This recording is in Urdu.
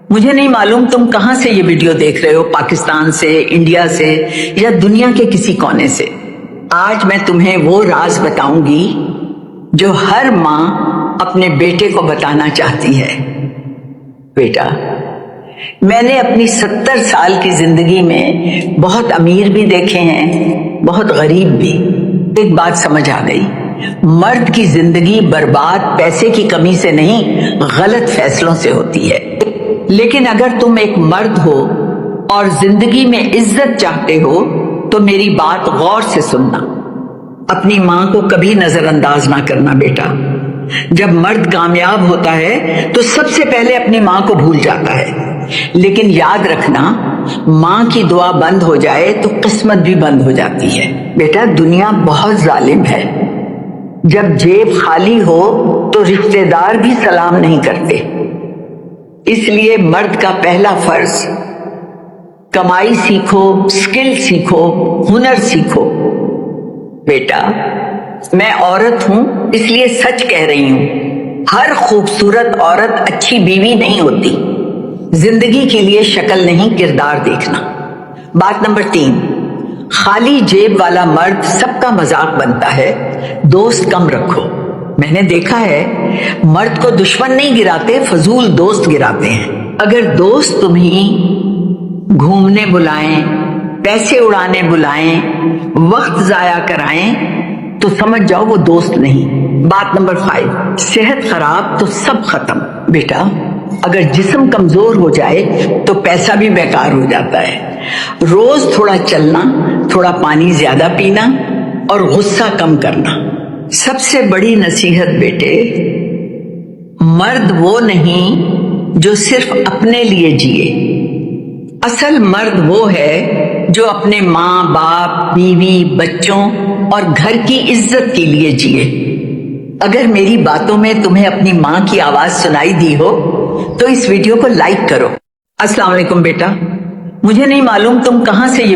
مجھے نہیں معلوم تم کہاں سے یہ ویڈیو دیکھ رہے ہو، پاکستان سے، انڈیا سے یا دنیا کے کسی کونے سے۔ آج میں تمہیں وہ راز بتاؤں گی جو ہر ماں اپنے بیٹے کو بتانا چاہتی ہے۔ بیٹا، میں نے اپنی 70 سال کی زندگی میں بہت امیر بھی دیکھے ہیں، بہت غریب بھی۔ ایک بات سمجھ آ گئی، مرد کی زندگی برباد پیسے کی کمی سے نہیں، غلط فیصلوں سے ہوتی ہے۔ لیکن اگر تم ایک مرد ہو اور زندگی میں عزت چاہتے ہو تو میری بات غور سے سننا۔ اپنی ماں کو کبھی نظر انداز نہ کرنا بیٹا۔ جب مرد کامیاب ہوتا ہے تو سب سے پہلے اپنی ماں کو بھول جاتا ہے، لیکن یاد رکھنا، ماں کی دعا بند ہو جائے تو قسمت بھی بند ہو جاتی ہے۔ بیٹا، دنیا بہت ظالم ہے۔ جب جیب خالی ہو تو رشتے دار بھی سلام نہیں کرتے۔ اس لیے مرد کا پہلا فرض، کمائی سیکھو، سکل سیکھو، ہنر سیکھو۔ بیٹا، میں عورت ہوں اس لیے سچ کہہ رہی ہوں، ہر خوبصورت عورت اچھی بیوی نہیں ہوتی۔ زندگی کے لیے شکل نہیں، کردار دیکھنا۔ بات نمبر 3، خالی جیب والا مرد سب کا مذاق بنتا ہے، دوست کم رکھو۔ میں نے دیکھا ہے، مرد کو دشمن نہیں گراتے، فضول دوست گراتے ہیں۔ اگر دوست تمہیں گھومنے بلائیں، پیسے اڑانے بلائیں، وقت ضائع کرائیں تو سمجھ جاؤ وہ دوست نہیں۔ بات نمبر 5، صحت خراب تو سب ختم۔ بیٹا، اگر جسم کمزور ہو جائے تو پیسہ بھی بیکار ہو جاتا ہے۔ روز تھوڑا چلنا، تھوڑا پانی زیادہ پینا اور غصہ کم کرنا۔ سب سے بڑی نصیحت بیٹے، مرد وہ نہیں جو صرف اپنے لیے جیے، اصل مرد وہ ہے جو اپنے ماں باپ، بیوی، بچوں اور گھر کی عزت کے لیے جیے۔ اگر میری باتوں میں تمہیں اپنی ماں کی آواز سنائی دی ہو تو اس ویڈیو کو لائک کرو۔ السلام علیکم بیٹا، مجھے نہیں معلوم تم کہاں سے یہ